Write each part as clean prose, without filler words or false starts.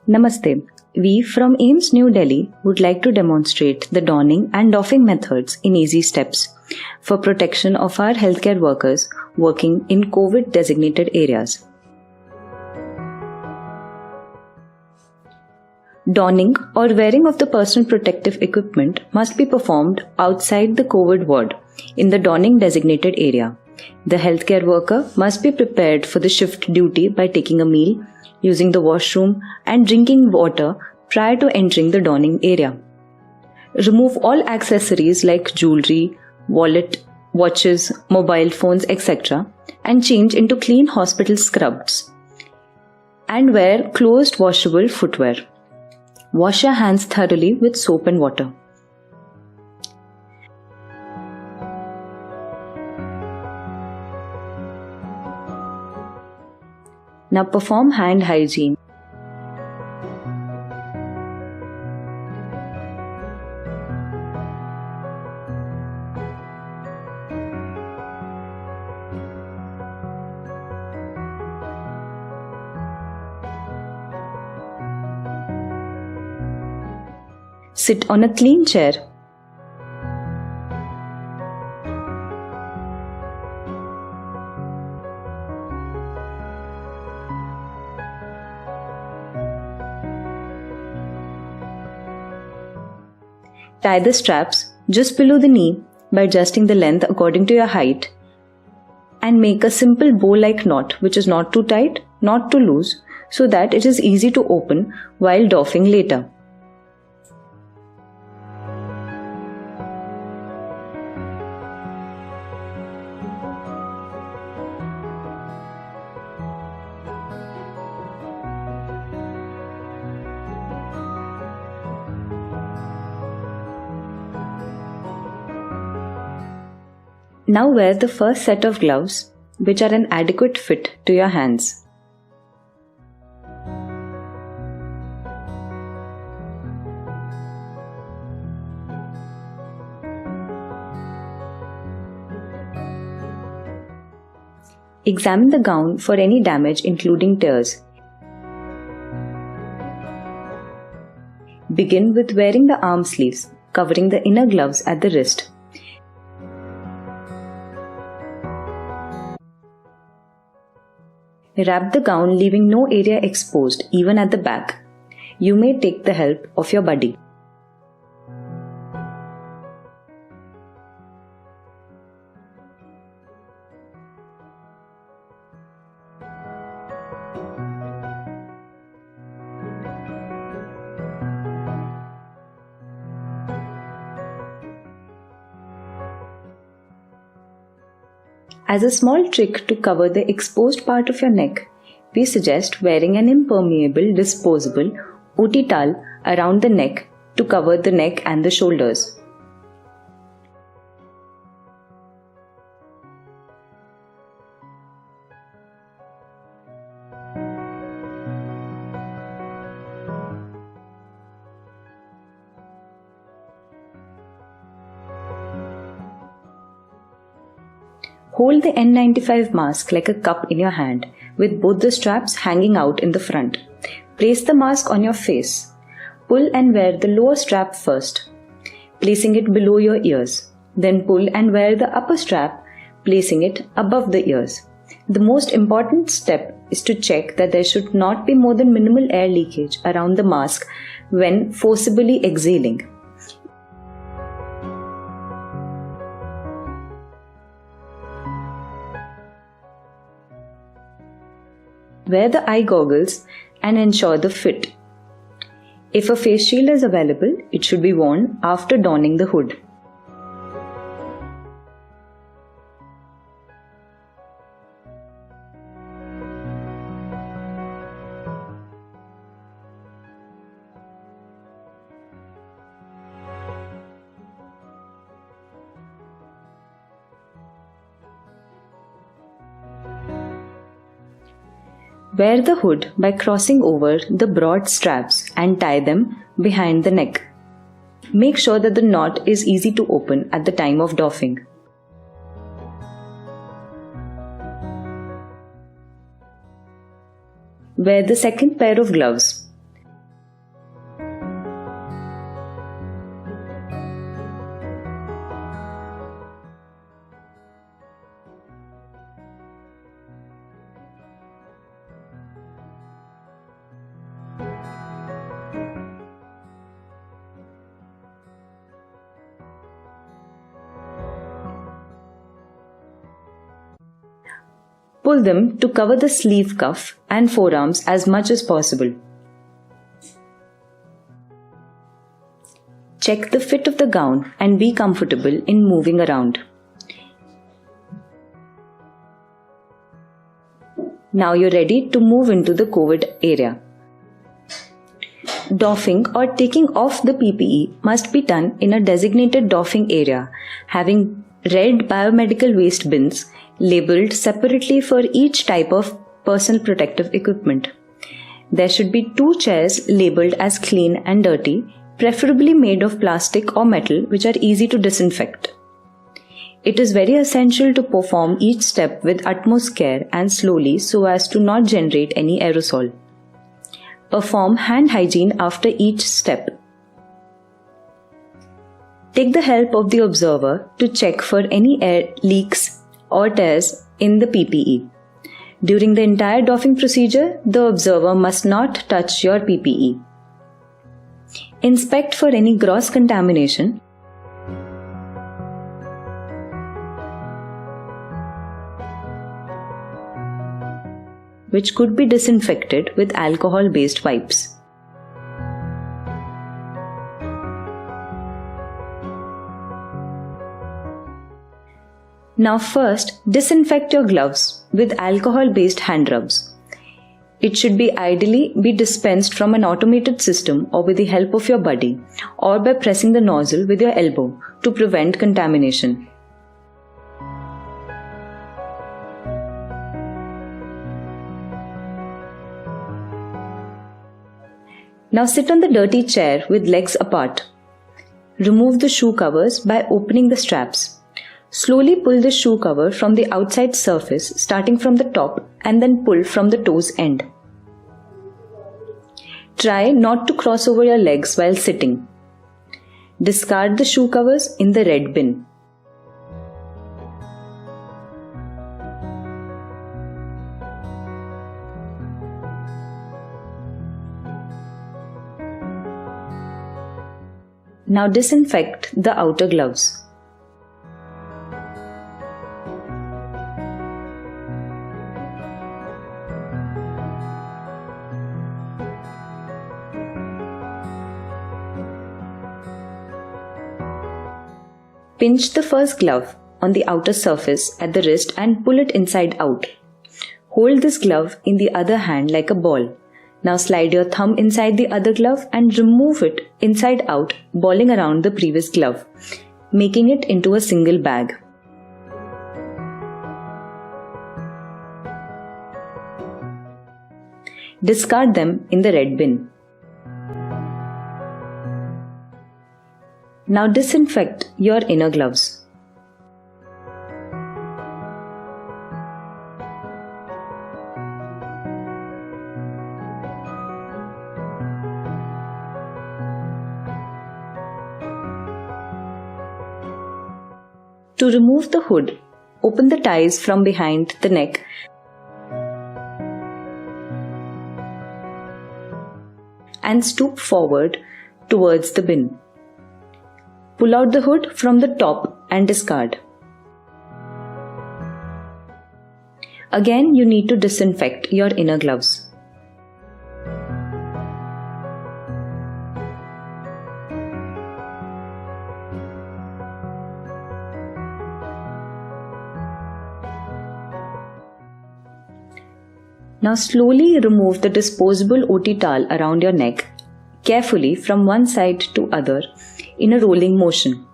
Namaste. We from AIIMS New Delhi would like to demonstrate the donning and doffing methods in easy steps for protection of our healthcare workers working in COVID designated areas. Donning or wearing of the personal protective equipment must be performed outside the COVID ward in the donning designated area. The healthcare worker must be prepared for the shift duty by taking a meal, using the washroom and drinking water prior to entering the donning area. Remove all accessories like jewelry, wallet, watches, mobile phones, etc. and change into clean hospital scrubs. And wear closed washable footwear. Wash your hands thoroughly with soap and water. Now perform hand hygiene. Sit on a clean chair. Tie the straps just below the knee by adjusting the length according to your height and make a simple bow-like knot which is not too tight, not too loose, so that it is easy to open while doffing later. Now wear the first set of gloves, which are an adequate fit to your hands. Examine the gown for any damage including tears. Begin with wearing the arm sleeves, covering the inner gloves at the wrist. Wrap the gown leaving no area exposed, even at the back. You may take the help of your buddy. As a small trick to cover the exposed part of your neck, we suggest wearing an impermeable disposable OT towel around the neck to cover the neck and the shoulders. Hold the N95 mask like a cup in your hand, with both the straps hanging out in the front. Place the mask on your face. Pull and wear the lower strap first, placing it below your ears. Then pull and wear the upper strap, placing it above the ears. The most important step is to check that there should not be more than minimal air leakage around the mask when forcibly exhaling. Wear the eye goggles and ensure the fit. If a face shield is available, it should be worn after donning the hood. Wear the hood by crossing over the broad straps and tie them behind the neck. Make sure that the knot is easy to open at the time of doffing. Wear the second pair of gloves. pull them to cover the sleeve cuff and forearms as much as possible. Check the fit of the gown and be comfortable in moving around. Now you're ready to move into the COVID area. Doffing or taking off the PPE must be done in a designated doffing area, having red biomedical waste bins labeled separately for each type of personal protective equipment. There should be 2 chairs labeled as clean and dirty, preferably made of plastic or metal, which are easy to disinfect. It is very essential to perform each step with utmost care and slowly so as to not generate any aerosol. Perform hand hygiene after each step. Take the help of the observer to check for any air leaks or tears in the PPE. During the entire doffing procedure, the observer must not touch your PPE. Inspect for any gross contamination. Which could be disinfected with alcohol-based wipes. Now first, disinfect your gloves with alcohol-based hand rubs. It should ideally be dispensed from an automated system or with the help of your buddy, or by pressing the nozzle with your elbow to prevent contamination. Now sit on the dirty chair with legs apart. Remove the shoe covers by opening the straps. Slowly pull the shoe cover from the outside surface, starting from the top, and then pull from the toes end. Try not to cross over your legs while sitting. Discard the shoe covers in the red bin. Now disinfect the outer gloves. Pinch the first glove on the outer surface at the wrist and pull it inside out. Hold this glove in the other hand like a ball. Now slide your thumb inside the other glove and remove it inside out, balling around the previous glove, making it into a single bag. Discard them in the red bin. Now disinfect your inner gloves. To remove the hood, open the ties from behind the neck and stoop forward towards the bin. Pull out the hood from the top and discard. Again, you need to disinfect your inner gloves. Now slowly remove the disposable OT towel around your neck, carefully from one side to other in a rolling motion.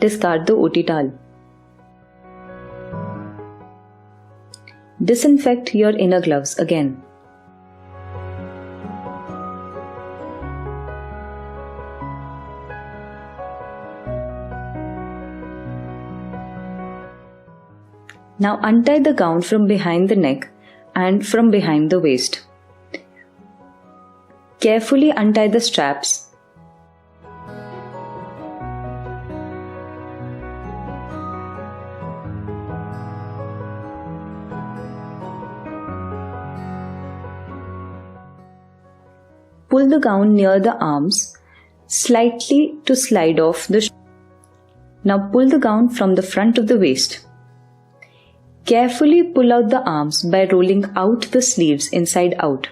Discard the OT towel. Disinfect your inner gloves again. Now untie the gown from behind the neck and from behind the waist. Carefully untie the straps. Pull the gown near the arms, slightly to slide off the Now pull the gown from the front of the waist. Carefully pull out the arms by rolling out the sleeves inside out.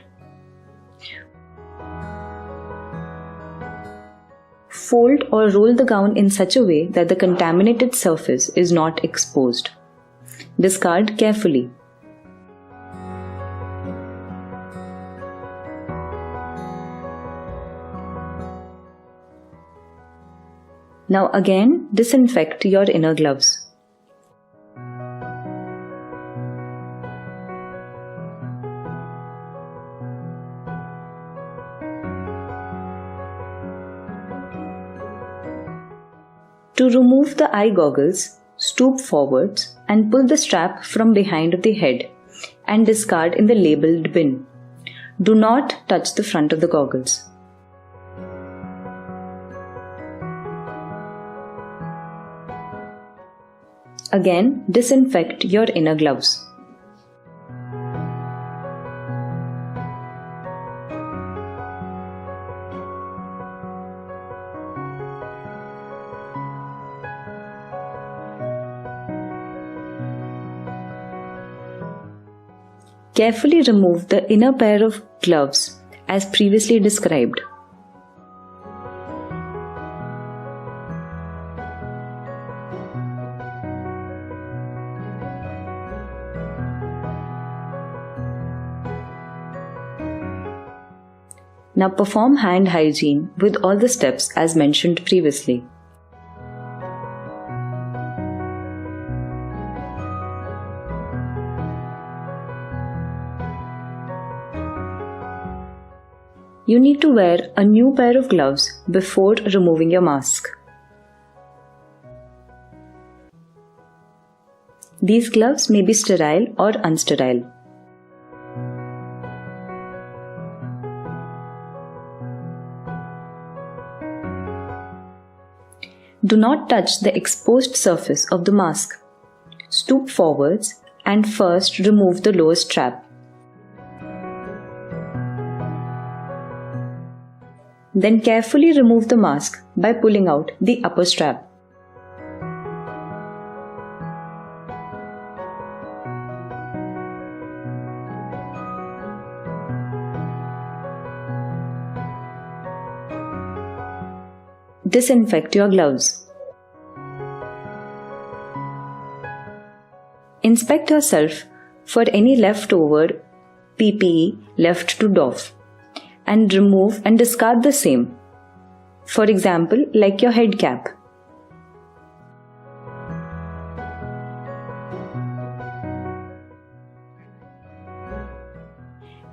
Fold or roll the gown in such a way that the contaminated surface is not exposed. Discard carefully. Now again, disinfect your inner gloves. To remove the eye goggles, stoop forwards and pull the strap from behind the head and discard in the labeled bin. Do not touch the front of the goggles. Again, disinfect your inner gloves. Carefully remove the inner pair of gloves as previously described. Now perform hand hygiene with all the steps as mentioned previously. You need to wear a new pair of gloves before removing your mask. These gloves may be sterile or unsterile. Do not touch the exposed surface of the mask. Stoop forwards and first remove the lower strap. Then carefully remove the mask by pulling out the upper strap. Disinfect your gloves. Inspect yourself for any leftover PPE left to doff and remove and discard the same. For example, like your head cap.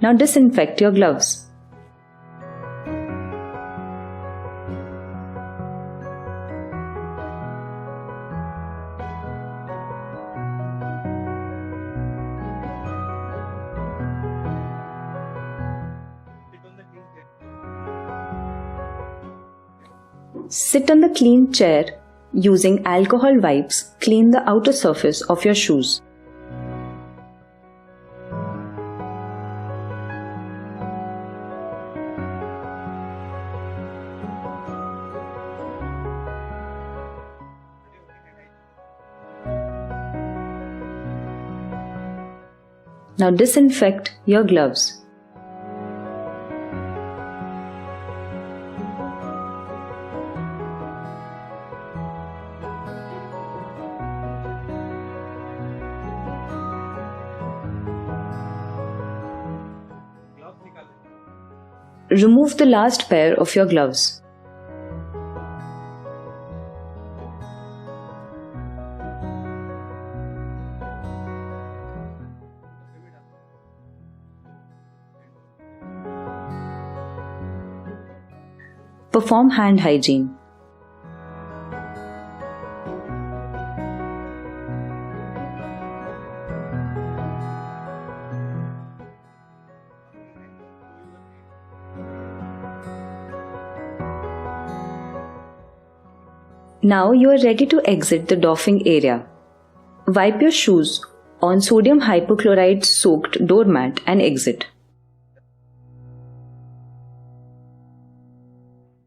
Now disinfect your gloves. Sit on the clean chair. Using alcohol wipes, clean the outer surface of your shoes. Now disinfect your gloves. Remove the last pair of your gloves. Perform hand hygiene. Now you are ready to exit the doffing area. Wipe your shoes on sodium hypochlorite soaked doormat and exit.